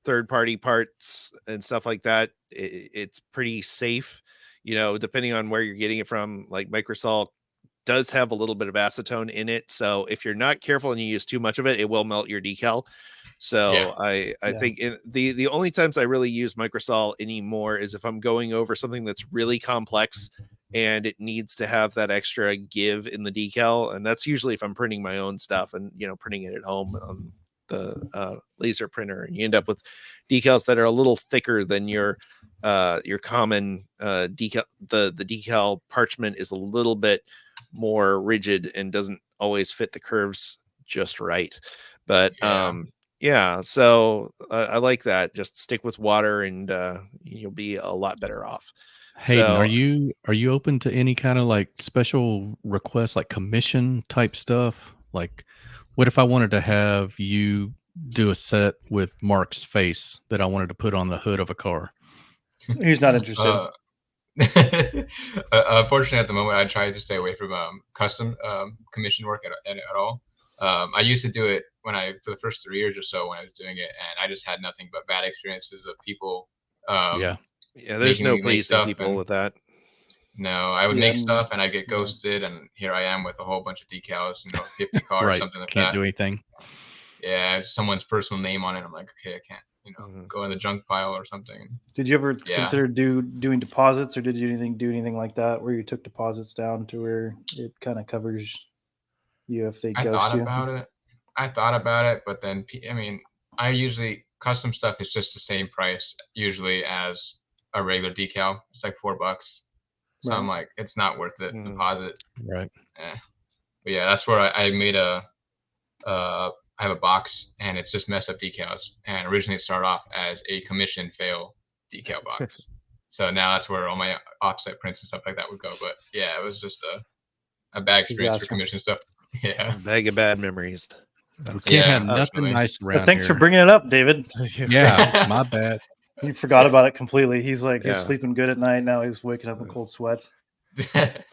third-party parts and stuff like that, it's pretty safe. Depending on where you're getting it from, like Microsol does have a little bit of acetone in it, so if you're not careful and you use too much of it, it will melt your decal. So I think the only times I really use Microsol anymore is if I'm going over something that's really complex and it needs to have that extra give in the decal, and that's usually if I'm printing my own stuff and printing it at home on the laser printer, and you end up with decals that are a little thicker than your common decal. The decal parchment is a little bit more rigid and doesn't always fit the curves just right. But so I like that. Just stick with water and you'll be a lot better off. Hayden, are you open to any kind of like special requests, like commission type stuff? Like, what if I wanted to have you do a set with Mark's face that I wanted to put on the hood of a car? He's not interested. Unfortunately, at the moment, I try to stay away from custom commission work at all. I used to do it for the first 3 years or so when I was doing it, and I just had nothing but bad experiences of people. There's no pleasing people with that. No, I would make stuff and I'd get ghosted, and here I am with a whole bunch of decals, 50 cars, right. Something like Can't that. do anything. Yeah, someone's personal name on it. I'm like, okay, I can't, go in the junk pile or something. Did you ever consider doing deposits, or did you do anything like that where you took deposits down to where it kind of covers you if they ghost you? I thought about it, but then I usually custom stuff is just the same price usually as a regular decal. It's like $4. So I'm like, it's not worth it. Deposit. Right. But yeah, that's where I made I have a box, and it's just messed up decals. And originally it started off as a commission fail decal box. So now that's where all my offset prints and stuff like that would go. But yeah, it was just a bad experience for commission stuff. Yeah. A bag of bad memories. We can't have nothing nice around thanks here. for bringing it up, David. Yeah, my bad. He forgot about it completely. He's like, he's sleeping good at night. Now he's waking up in cold sweats.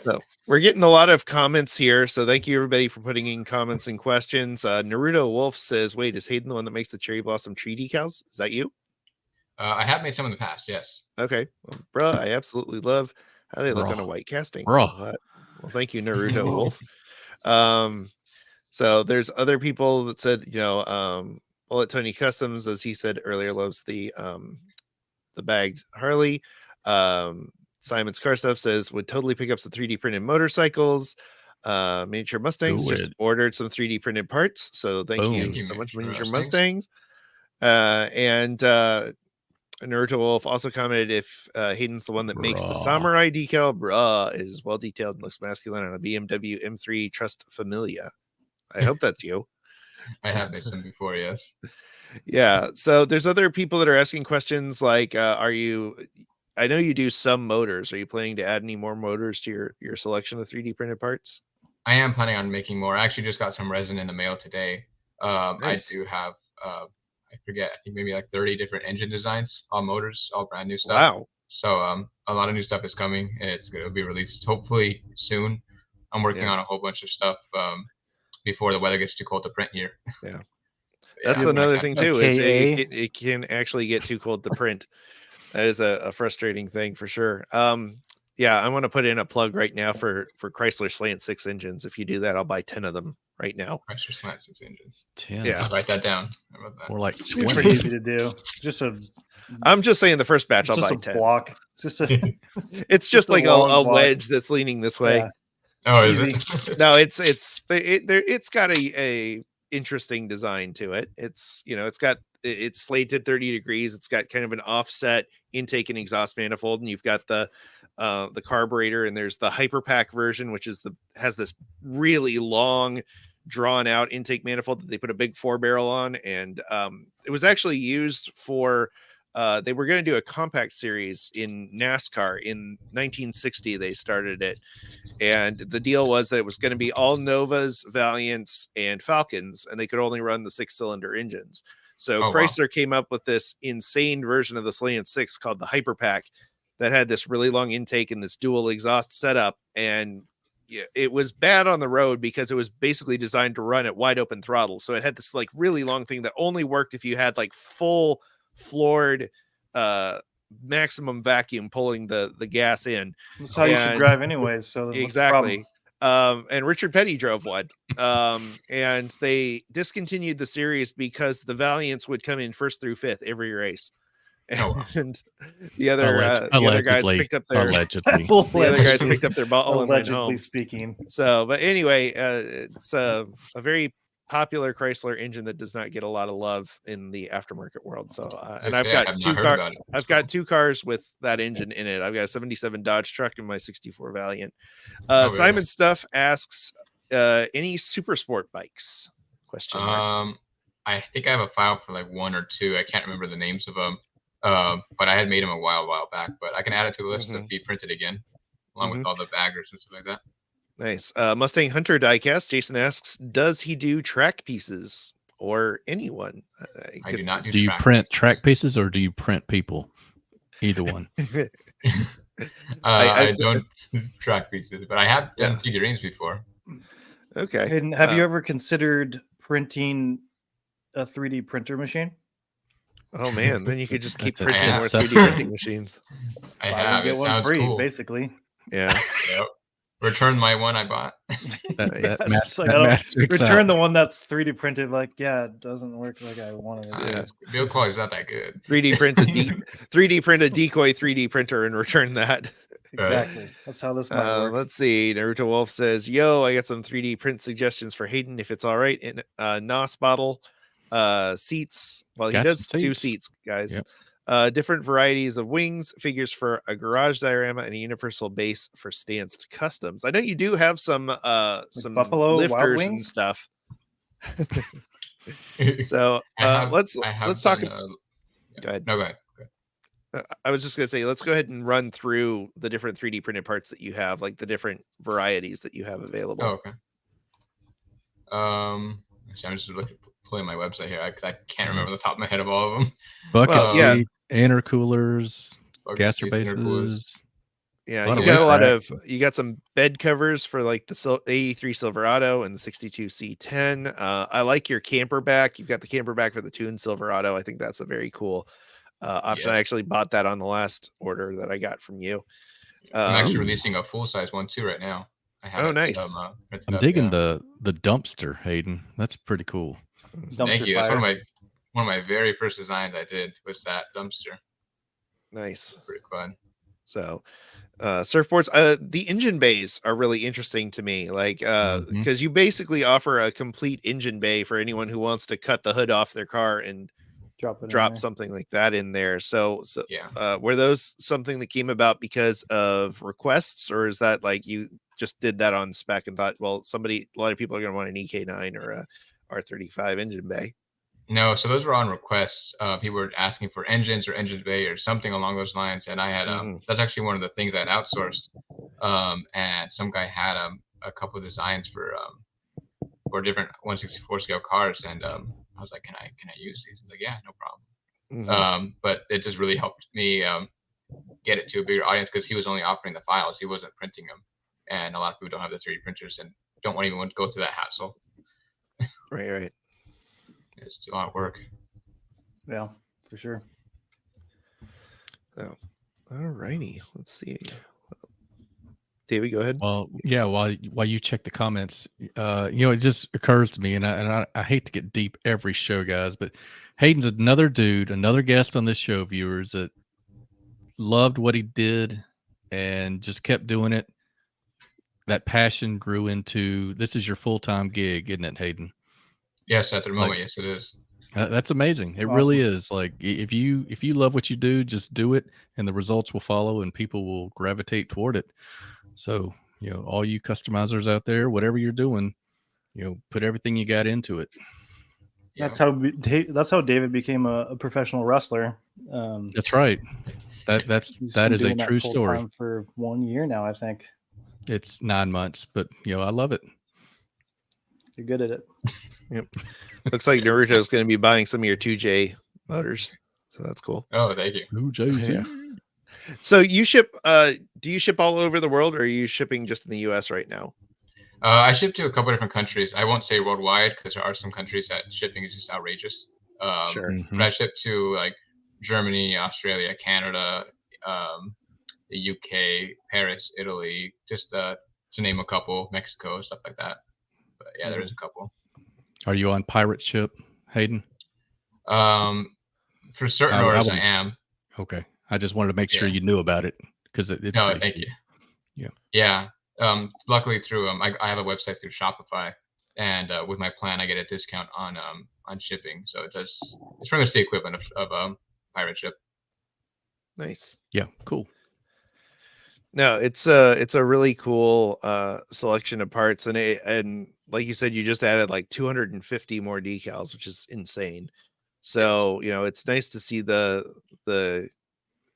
So we're getting a lot of comments here. So thank you everybody for putting in comments and questions. Naruto Wolf says, wait, is Hayden the one that makes the cherry blossom tree decals? Is that you? I have made some in the past. Yes. Okay. Well, bro, I absolutely love how they look on a white casting. Bro. Well, thank you, Naruto Wolf. So there's other people that said, Bullet Tony Customs, as he said earlier, loves the bagged Harley. Simon's Car Stuff says would totally pick up some 3D printed motorcycles. Miniature Mustangs just ordered some 3D printed parts. So thank you so much, Miniature Mustangs. And Naruto Wolf also commented if Hayden's the one that makes the samurai decal, it is well detailed and looks masculine on a BMW M3 Trust Familia. I hope that's you. I have made some before, yes. Yeah. So there's other people that are asking questions like, I know you do some motors. Are you planning to add any more motors to your selection of 3D printed parts? I am planning on making more. I actually just got some resin in the mail today. Nice. I do have, I think maybe like 30 different engine designs, all motors, all brand new stuff. Wow. So a lot of new stuff is coming, and it's going to be released hopefully soon. I'm working on a whole bunch of stuff before the weather gets too cold to print here. Yeah. That's another thing too, is it can actually get too cold to print. That is a frustrating thing for sure. I want to put in a plug right now for Chrysler Slant 6 engines. If you do that, I'll buy 10 of them right now. Chrysler Slant 6 engines. 10. Yeah. I'll write that down. Or like it's pretty easy to do. I'm just saying the first batch I'll buy 10. Block. It's just like a wedge that's leaning this way. Yeah. Oh, is it? No, it's got a interesting design to it. It's slated 30 degrees. It's got kind of an offset intake and exhaust manifold, and you've got the carburetor, and there's the hyperpack version, which has this really long drawn out intake manifold that they put a big 4-barrel on. And it was actually used for they were going to do a compact series in NASCAR in 1960. They started it, and the deal was that it was going to be all Novas, Valiants, and Falcons, and they could only run the 6-cylinder engines. So Chrysler came up with this insane version of the Slant 6 called the Hyperpack that had this really long intake and this dual exhaust setup. And it was bad on the road because it was basically designed to run at wide open throttle. So it had this like really long thing that only worked if you had like full floored maximum vacuum pulling the gas in. That's how you should drive anyways. So exactly. And Richard Petty drove one. And they discontinued the series because the Valiants would come in 1st through 5th every race. And the other guys picked up their ball and went home. Speaking. So, but anyway, it's a very popular Chrysler engine that does not get a lot of love in the aftermarket world. So, and I've got 2 cars with that engine in it. I've got a 77 Dodge truck and my 64 Valiant. Simon Stuff asks, any super sport bikes? Question mark. I think I have a file for like 1 or 2. I can't remember the names of them. But I had made them a while back, but I can add it to the list to be printed again, along with all the baggers and stuff like that. Nice. Mustang Hunter Diecast. Jason asks, does he do track pieces or anyone? I do not. Do you print track pieces or do you print people? Either one. I don't track pieces, but I have done figurines before. Okay. And have you ever considered printing a 3D printer machine? Oh man, then you could just keep printing more 3D printing machines. I have. Get it one sounds free, cool. basically. Yeah. Yep. Return my one I bought. Return the one that's 3D printed. Like, yeah, it doesn't work like I wanted it. Build quality is not that good. 3D print a decoy 3D printer and return that. Exactly. That's how this works. Let's see. Naruto Wolf says, "Yo, I got some 3D print suggestions for Hayden if it's all right. In NOS bottle, seats. Well, he does do seats, guys. Yep. Different varieties of wings, figures for a garage diorama, and a universal base for Stanced Customs. I know you do have some Buffalo lifters and stuff. So let's talk. Go ahead. No, go ahead. I was just gonna say, let's go ahead and run through the different 3D printed parts that you have, like the different varieties that you have available. Oh, okay. So I'm just pulling my website here because I can't remember the top of my head of all of them. Bucket intercoolers, gasser bases. Yeah, you got some bed covers for like the 83 Silverado and the 62 C10. I like your camper back. You've got the camper back for the tuned Silverado. I think that's a very cool option. I actually bought that on the last order that I got from you. I'm actually releasing a full size one too right now. Nice. I'm digging the dumpster, Hayden. That's pretty cool. Thank you. That's one of my very first designs I did was that dumpster. Nice. Pretty fun. So surfboards, the engine bays are really interesting to me, like because you basically offer a complete engine bay for anyone who wants to cut the hood off their car and drop something like that in there. So were those something that came about because of requests, or is that like you just did that on spec and thought, well, a lot of people are going to want an EK9 or a R35 engine bay? No, so those were on requests. People were asking for engines or engine bay or something along those lines, and I had that's actually one of the things I'd outsourced. And some guy had a couple of designs for different 1/64 scale cars, and I was like, "Can I use these?" He's like, "Yeah, no problem." But it just really helped me get it to a bigger audience because he was only offering the files; he wasn't printing them, and a lot of people don't have the 3D printers and don't want to go through that hassle. Right. It's a lot of work. Yeah, for sure. Oh, all righty. Let's see. David, go ahead. Well, yeah. While you check the comments, it just occurs to me, and I hate to get deep every show, guys, but Hayden's another guest on this show, viewers, that loved what he did and just kept doing it. That passion grew into this is your full-time gig, isn't it, Hayden? Yes, at the moment, yes, it is. That's amazing. It really is. Like if you love what you do, just do it, and the results will follow, and people will gravitate toward it. So all you customizers out there, whatever you're doing, put everything you got into it. That's how David became a professional wrestler. That's right. That is a true story. For 1 year now, I think. It's 9 months, but I love it. You're good at it. Yep. Looks like Naruto is going to be buying some of your 2J motors, so that's cool. Oh, thank you. 2J. So you ship, do you ship all over the world, or are you shipping just in the US right now? I ship to a couple different countries. I won't say worldwide because there are some countries that shipping is just outrageous. Sure. Mhm. But I ship to like Germany, Australia, Canada, the UK, Paris, Italy, just to name a couple, Mexico, stuff like that. But yeah, there is a couple. Are you on pirate ship, Hayden? For certain I orders, would- I am. Okay. I just wanted to make sure Yeah. you knew about it because it's No, pretty thank cool. you. Yeah. Yeah. Luckily through I have a website through Shopify, and with my plan, I get a discount on shipping. So it's pretty much the equivalent of pirate ship. Nice. Yeah, cool. No, it's a really cool selection of parts, and like you said, you just added like 250 more decals, which is insane. So it's nice to see the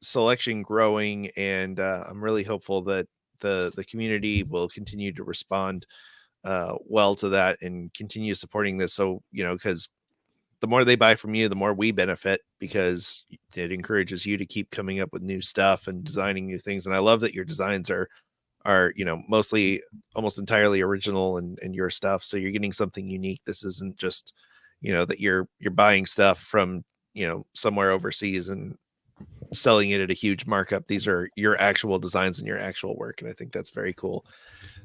selection growing, and I'm really hopeful that the community will continue to respond well to that and continue supporting this. So because the more they buy from you, the more we benefit, because it encourages you to keep coming up with new stuff and designing new things. And I love that your designs are mostly almost entirely original and your stuff. So you're getting something unique. This isn't just that you're buying stuff from somewhere overseas and selling it at a huge markup. These are your actual designs and your actual work, and I think that's very cool.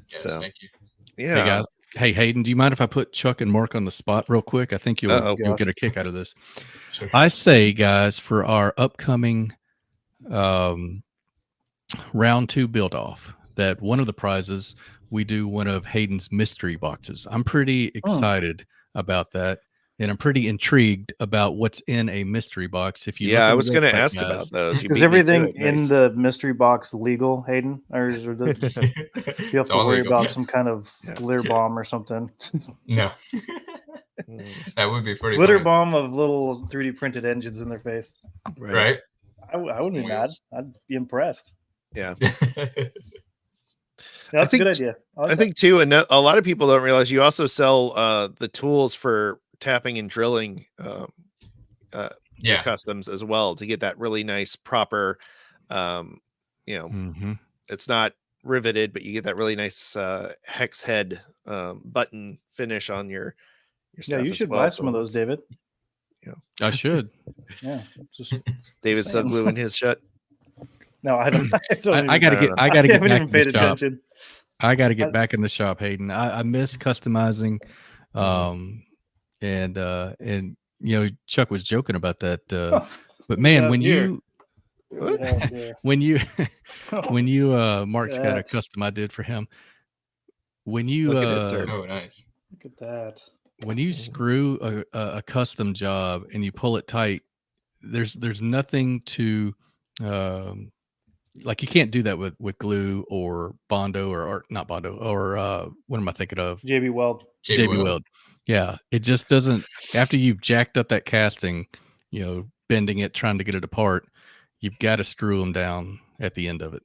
Yes, So thank you. yeah. Hey guys. Hey Hayden, do you mind if I put Chuck and Mark on the spot real quick? I think you'll get a kick out of this. Sure. I say, guys, for our upcoming round 2 build off, that one of the prizes we do one of Hayden's mystery boxes. I'm pretty excited about that, and I'm pretty intrigued about what's in a mystery box. If you look I on was the going to website, ask guys, about those. You Is beat me to everything it. in Nice. the mystery box legal, Hayden, or do you have to worry about some kind of glitter bomb or something? No. Nice. That would be pretty Glitter funny. bomb of little 3D printed engines in their face. Right? I wouldn't be mad. I'd be impressed. Yeah. That's a good idea. I think too, and a lot of people don't realize you also sell the tools for tapping and drilling your customs as well, to get that really nice proper it's not riveted, but you get that really nice hex head button finish on your stuff. Yeah, you should buy some of those, David. I should. Yeah, just David's still gluing his shut. No, I don't. I gotta get. I gotta get back in the shop. Attention. I gotta get back in the shop, Hayden. I miss customizing, and Chuck was joking about that. But man, when you Mark's got a custom I did for him. When you oh nice. Look at that. When you screw a custom job and you pull it tight, there's nothing to like, you can't do that with glue or Bondo or not Bondo or what am I thinking of? JB Weld. JB Weld. Yeah, it just doesn't. After you've jacked up that casting, bending it, trying to get it apart, you've got to screw them down at the end of it.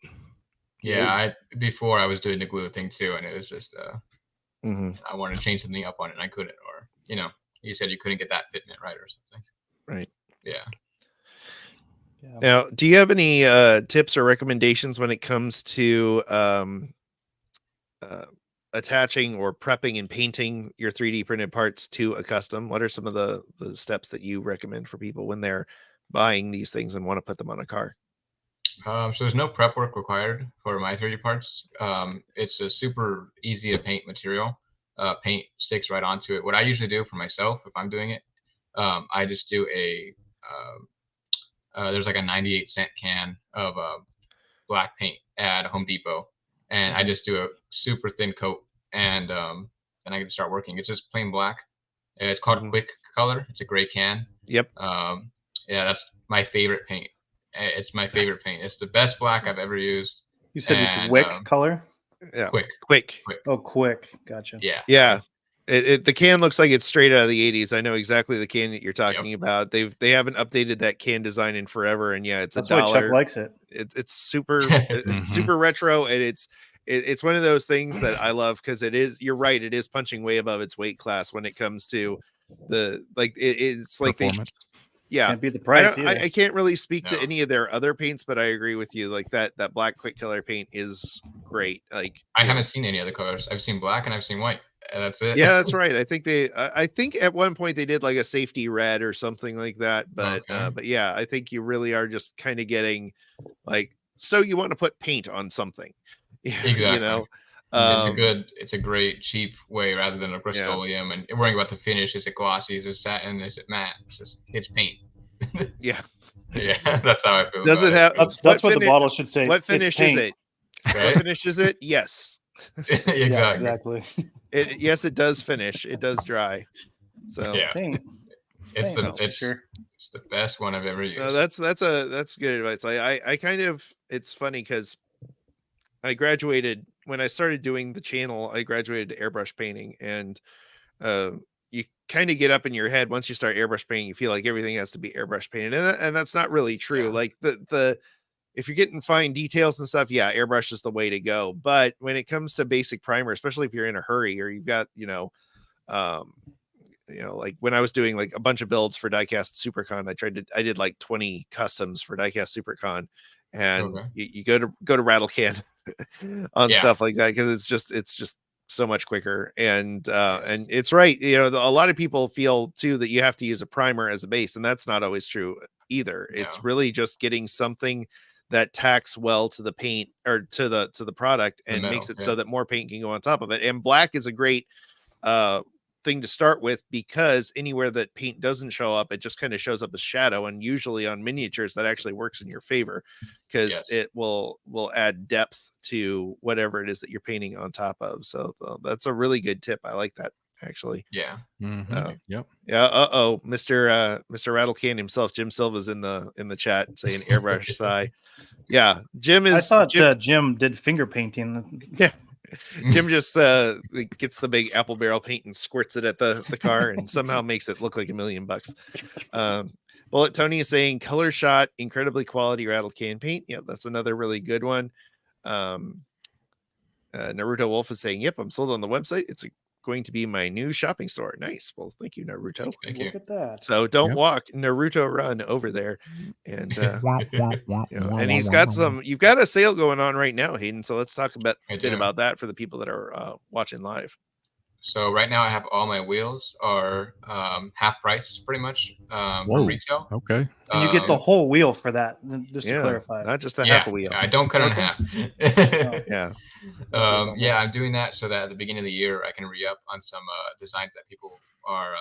Yeah, before I was doing the glue thing too, and it was just I wanted to change something up on it, and I couldn't, or you said you couldn't get that fitment right or something. Right. Yeah. Now, do you have any tips or recommendations when it comes to attaching or prepping and painting your 3D printed parts to a custom? What are some of the steps that you recommend for people when they're buying these things and want to put them on a car? So there's no prep work required for my 3D parts. It's a super easy to paint material. Paint sticks right onto it. What I usually do for myself, if I'm doing it, I just do there's like a 98-cent can of black paint at Home Depot, and I just do a super thin coat, and then I can start working. It's just plain black. It's called Quick Color. It's a gray can. Yep. Yeah, that's my favorite paint. It's my favorite paint. It's the best black I've ever used. You said it's Wick color? Yeah. Quick. Oh, Quick. Gotcha. Yeah. Yeah. The can looks like it's straight out of the 80s. I know exactly the can that you're talking about. They haven't updated that can design in forever, and yeah, that's $1. Why Chuck likes it. It's super it's super retro, and it's one of those things that I love, because you're right, it is punching way above its weight class when it comes to it's like Yeah. Can't beat the price either. I can't really speak to No. any of their other paints, but I agree with you. Like that black quick color paint is great. Like I you know, haven't seen any other colors. I've seen black and I've seen white, and that's it. yeah, that's right. I think I think at one point they did like a safety red or something like that. But Okay. but yeah, I think you really are just kind of getting like, so you want to put paint on something, you Exactly. know. It's a great cheap way rather than a Rust-Oleum and worrying about the finish. Is it glossy? Is it satin? Is it matte? It's paint. Yeah. Yeah, that's how I feel. Does about it have? That's what the bottle should say. What It's finish is paint. it? What Right? finish is it? Yes. Exactly. Yeah, exactly. Yes, it does finish. It does dry. So Yeah. Paint. It's paint, that's for sure. It's the best one I've ever used. that's good advice. I kind of, it's funny because I graduated when I started doing the channel. I graduated to airbrush painting, and you kind of get up in your head once you start airbrush painting. You feel like everything has to be airbrush painted, and that's not really true. Yeah. Like the if you're getting fine details and stuff, yeah, airbrush is the way to go. But when it comes to basic primer, especially if you're in a hurry or you've got like when I was doing like a bunch of builds for Diecast SuperCon, I did like 20 customs for Diecast SuperCon, and Okay. you go to Rattlecan on Yeah. stuff like that because it's just so much quicker. And it's right. A lot of people feel too that you have to use a primer as a base, and that's not always true either. It's No. really just getting something that tacks well to the paint or to the product and metal, makes it yeah. so that more paint can go on top of it. And black is a great thing to start with, because anywhere that paint doesn't show up, it just kind of shows up as shadow, and usually on miniatures that actually works in your favor because Yes. it will add depth to whatever it is that you're painting on top of. So that's a really good tip. I like that, actually. Yeah. Mhm. Yep. Yeah. Mr. Rattlecan himself, Jim Silva's in the chat saying airbrush thigh. Yeah, Jim I is. thought Jim did finger painting. Yeah. Jim just gets the big apple barrel paint and squirts it at the car and somehow makes it look like $1 million. Bullet Tony is saying color shot, incredibly quality rattle can paint. Yep, that's another really good one. Naruto Wolf is saying, yep, I'm sold on the website. It's going to be my new shopping store. Nice. Well, thank you, Naruto. Thank Look you. at that. So don't Yep. walk, Naruto run over there. And and he's Wah, got wah, some, you've got a sale going on right now, Hayden. So let's talk a I bit do. about that for the people that are watching live. So right now I have all my wheels are half price pretty much Whoa. from retail. Okay. And you get the whole wheel for that, just to clarify. Not just a yeah, half a wheel. I don't cut it in Okay. half. Yeah. Yeah, I'm doing that so that at the beginning of the year I can re-up on some designs that people are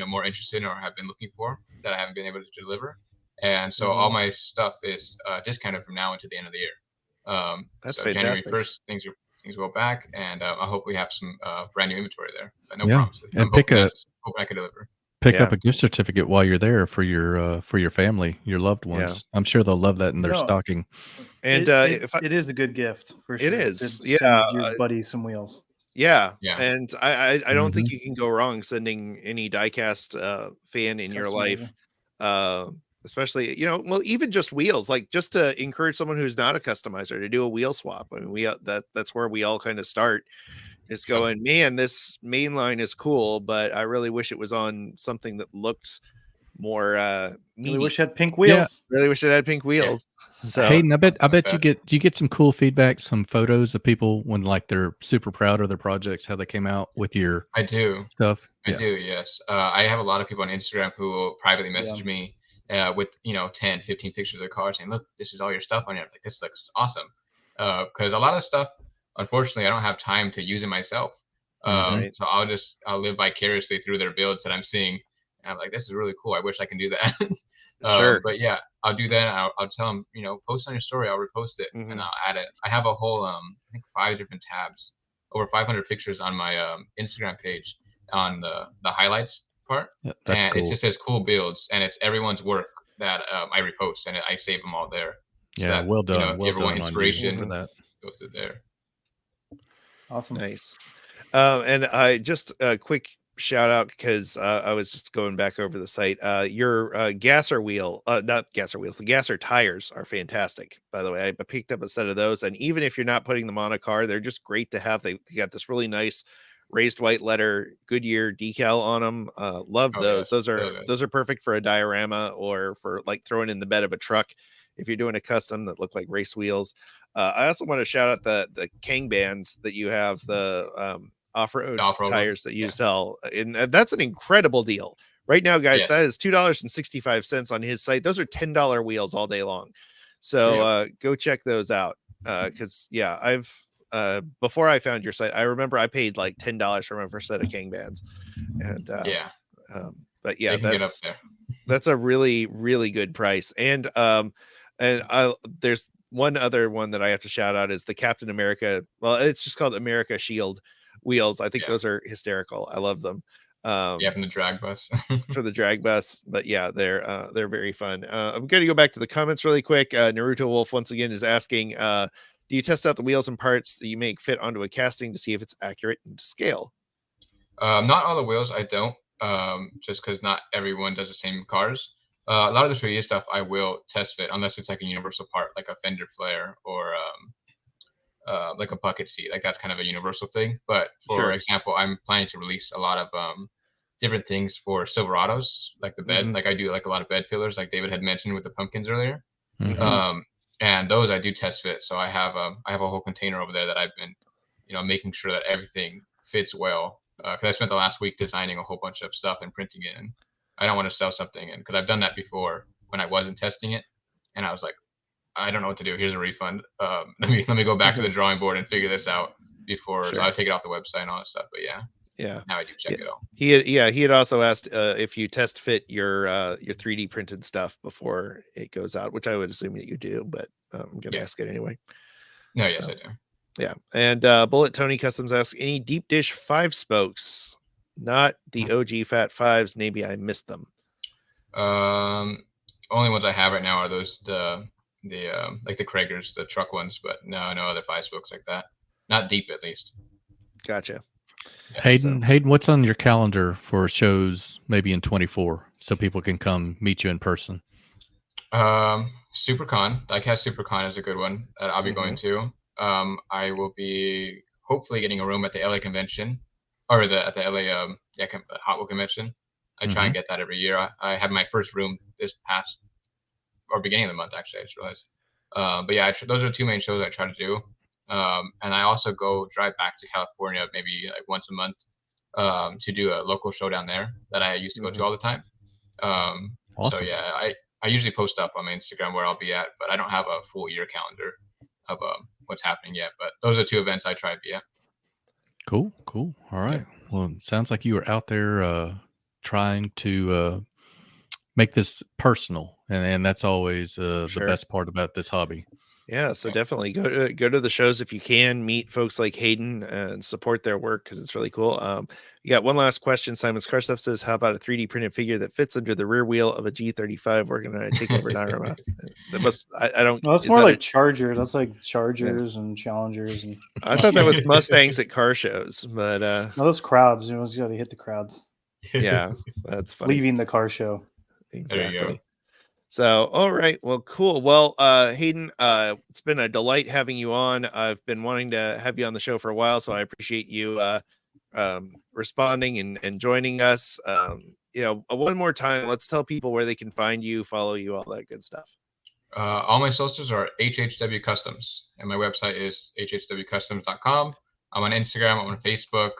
more interested in or have been looking for that I haven't been able to deliver. And so all my stuff is discounted from now until the end of the year. That's so fantastic. January 1st, things go back, and I hope we have some brand new inventory there. But no Yeah, promises. and I'm hoping I can deliver. Pick up a gift certificate while you're there for your family, your loved ones. I'm sure they'll love that in their stocking. And it is a good gift for sure. It is. To send your buddy some wheels. Yeah. Yeah. And I don't think you can go wrong sending any diecast fan in your life. Especially, even just wheels, like just to encourage someone who's not a customizer to do a wheel swap. I mean, that's where we all kind of start. It's going, man, this main line is cool, but I really wish it was on something that looked more Really wish it had pink wheels. Yeah. Really wish it had pink wheels. So Hayden, I bet do you get some cool feedback, some photos of people when like they're super proud of their projects, how they came out with your I do stuff? I do, yes. I have a lot of people on Instagram who will privately message me with 10, 15 pictures of their car saying, look, this is all your stuff on here. I'm like, this looks awesome. Because a lot of stuff, unfortunately, I don't have time to use it myself. So I'll live vicariously through their builds that I'm seeing. And I'm like, this is really cool. I wish I can do that. Sure. But yeah, I'll do that. I'll tell them, post on your story. I'll repost it and I'll add it. I have a whole, I think 5 different tabs, over 500 pictures on my Instagram page on the highlights part. Yeah, that's and cool. it just says cool builds, and it's everyone's work that I repost, and I save them all there. So that, well done. if Well you ever want done on you inspiration for that. goes to there. Awesome. Nice. And I just a quick shout out because I was just going back over the site. Your gasser wheel, not gasser wheels, the gasser tires are fantastic. By the way, I picked up a set of those, and even if you're not putting them on a car, they're just great to have. They got this really nice raised white letter Goodyear decal on them. Love Oh, those. yes. So good. Those are perfect for a diorama or for like throwing in the bed of a truck if you're doing a custom that look like race wheels. I also want to shout out the Kang bands that you have, the off-road Off-road tires ones, that you yeah. sell, and that's an incredible deal right now, guys. Yes. That is $2.65 on his site. Those are $10 wheels all day long. So go check those out. Because yeah, I've before I found your site, I remember I paid like $10 for my first set of King bands, and Yeah. but yeah, They can get up there. that's a really really good price. And there's one other one that I have to shout out is the Captain America. Well, it's just called America Shield wheels. I think Yeah. those are hysterical. I love them. Yeah, from the drag bus. For the drag bus, but yeah, they're very fun. I'm going to go back to the comments really quick. Naruto Wolf once again is asking, do you test out the wheels and parts that you make fit onto a casting to see if it's accurate and to scale? Not all the wheels, I don't. Just because not everyone does the same cars. A lot of the 3D stuff I will test fit unless it's like a universal part, like a fender flare or like a bucket seat. Like that's kind of a universal thing. But for Sure. example, I'm planning to release a lot of different things for Silverados, like the bed. Mhm. Like I do like a lot of bed fillers, like David had mentioned with the pumpkins earlier. Mhm. And those I do test fit. So I have a whole container over there that I've been, making sure that everything fits well. Because I spent the last week designing a whole bunch of stuff and printing it, and I don't want to sell something. And because I've done that before when I wasn't testing it, and I was like, I don't know what to do. Here's a refund. Let me go back to the drawing board and figure this out before. Sure. So I take it off the website and all that stuff. But yeah, Yeah. now I do check it out. He had also asked if you test fit your 3D printed stuff before it goes out, which I would assume that you do, but I'm gonna ask it anyway. No, yes, So, I do. Yeah. And Bullet Tony Customs asks, any deep dish 5 spokes, not the OG Fat 5s. Maybe I missed them. Only ones I have right now are those the like the Kragers, the truck ones, but no other 5 spokes like that. Not deep, at least. Gotcha. Yeah, Hayden, what's on your calendar for shows maybe in 24 so people can come meet you in person? SuperCon, Diecast SuperCon is a good one that I'll be going to. I will be hopefully getting a room at the LA convention or at the LA Hot Wheel convention. I try and get that every year. I had my first room this past or beginning of the month, actually, I just realized. But yeah, those are 2 main shows I try to do. And I also drive back to California maybe like once a month to do a local show down there that I used to go to all the time. Awesome. So yeah, I usually post up on my Instagram where I'll be at, but I don't have a full year calendar of what's happening yet. But those are 2 events I try to be at. Cool. All right. Yeah. Well, it sounds like you were out there trying to make this personal, and that's always the best part about this hobby. Yeah, so definitely go to the shows if you can, meet folks like Hayden and support their work because it's really cool. You got one last question. Simon's Car Stuff says, how about a 3D printed figure that fits under the rear wheel of a G35 working on a takeover diorama? That must I don't. No, that's is more that like Chargers. That's like Chargers and Challengers and. I thought that was Mustangs at car shows, but No, those crowds. You got to hit the crowds. yeah, that's funny. Leaving the car show. Exactly. There you go. So, all right. Well, cool. Well, Hayden, it's been a delight having you on. I've been wanting to have you on the show for a while, so I appreciate you responding and joining us. One more time, let's tell people where they can find you, follow you, all that good stuff. All my socials are HHWCustoms, and my website is HHWCustoms.com. I'm on Instagram. I'm on Facebook.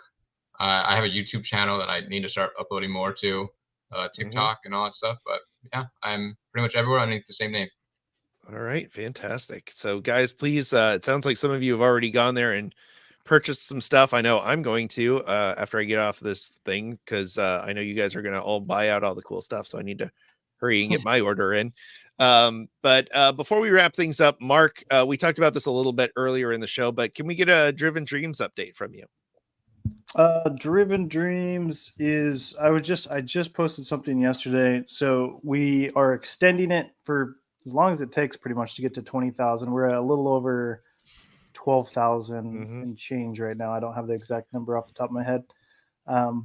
I have a YouTube channel that I need to start uploading more to, TikTok and all that stuff. But yeah, I'm pretty much everywhere underneath the same name. All right, fantastic. So, guys, please. It sounds like some of you have already gone there and purchased some stuff. I know I'm going to after I get off this thing because I know you guys are going to all buy out all the cool stuff. So I need to hurry and get my order in. But before we wrap things up, Mark, we talked about this a little bit earlier in the show, but can we get a Driven Dreams update from you? Driven Dreams is I just posted something yesterday. So we are extending it for as long as it takes pretty much to get to 20,000. We're at a little over 12,000 and change right now. I don't have the exact number off the top of my head.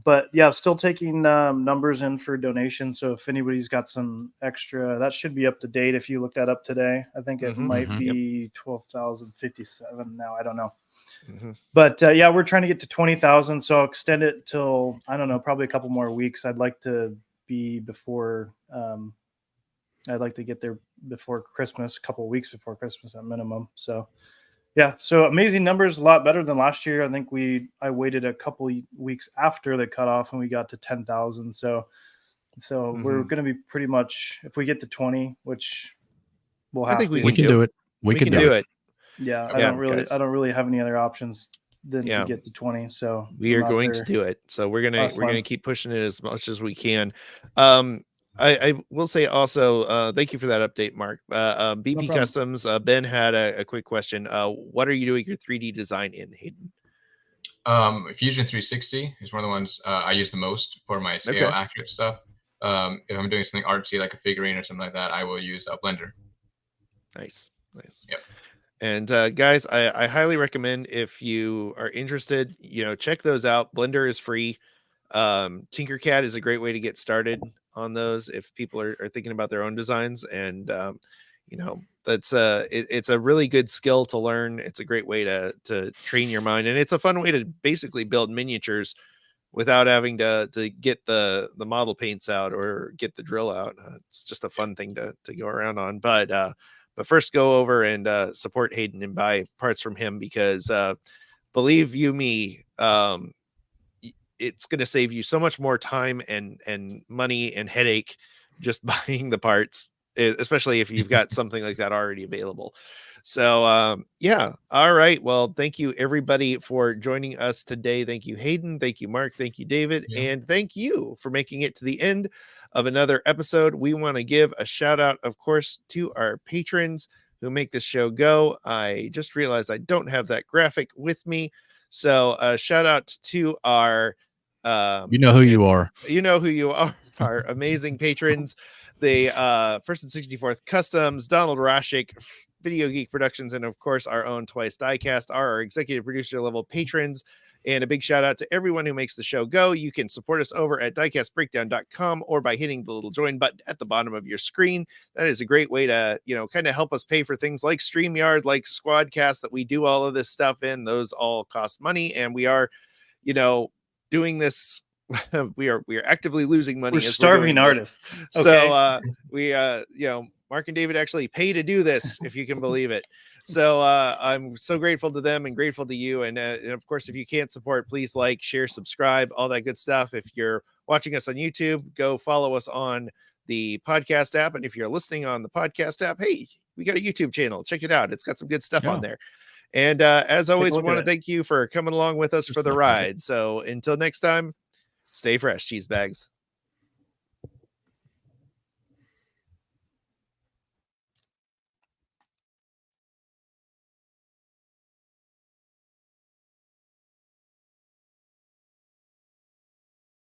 But yeah, still taking numbers in for donations. So if anybody's got some extra, that should be up to date. If you looked that up today, I think it might be 12,057 now. I don't know. But yeah, we're trying to get to 20,000. So I'll extend it till, I don't know, probably a couple more weeks. I'd like to be before, I'd like to get there before Christmas, a couple of weeks before Christmas at minimum. So yeah, so amazing numbers, a lot better than last year. I think I waited a couple weeks after the cutoff and we got to 10,000. So we're going to be pretty much, if we get to 20, which we'll have I think to. We can do it. We can do it. Yeah, Okay, I don't really have any other options than to get to 20. So we are going to do it. So we're gonna keep pushing it as much as we can. I will say also, thank you for that update, Mark. BP Customs, Ben had a quick question. What are you doing your 3D design in, Hayden? Fusion 360 is one of the ones I use the most for my scale accurate stuff. If I'm doing something artsy like a figurine or something like that, I will use a Blender. Nice. Yep. And guys, I highly recommend, if you are interested, check those out. Blender is free. Tinkercad is a great way to get started on those if people are thinking about their own designs. And that's it's a really good skill to learn. It's a great way to train your mind, and it's a fun way to basically build miniatures without having to get the model paints out or get the drill out. It's just a fun thing to go around on. But first, go over and support Hayden and buy parts from him, because believe you me, it's going to save you so much more time and money and headache just buying the parts, especially if you've got something like that already available. So yeah. All right. Well, thank you everybody for joining us today. Thank you, Hayden. Thank you, Mark. Thank you, David. Yeah. And thank you for making it to the end of another episode. We want to give a shout out, of course, to our patrons who make this show go. I just realized I don't have that graphic with me. So shout out to our you know who you are. You know who you are. Our amazing patrons, the First and 64th Customs, Donald Rashik, Video Geek Productions, and of course our own Twice Diecast are our executive producer level patrons. And a big shout out to everyone who makes the show go. You can support us over at diecastbreakdown.com or by hitting the little join button at the bottom of your screen. That is a great way to, kind of help us pay for things like StreamYard, like Squadcast that we do all of this stuff in. Those all cost money, and we are, doing this. we are actively losing money. We're starving artists. Okay. So we Mark and David actually pay to do this, if you can believe it. So I'm so grateful to them and grateful to you. And of course, if you can't support, please like, share, subscribe, all that good stuff. If you're watching us on YouTube, go follow us on the podcast app. And if you're listening on the podcast app, hey, we got a YouTube channel. Check it out. It's got some good stuff on there. And as always, we want to thank you for coming along with us for the ride. So until next time, stay fresh, cheese bags.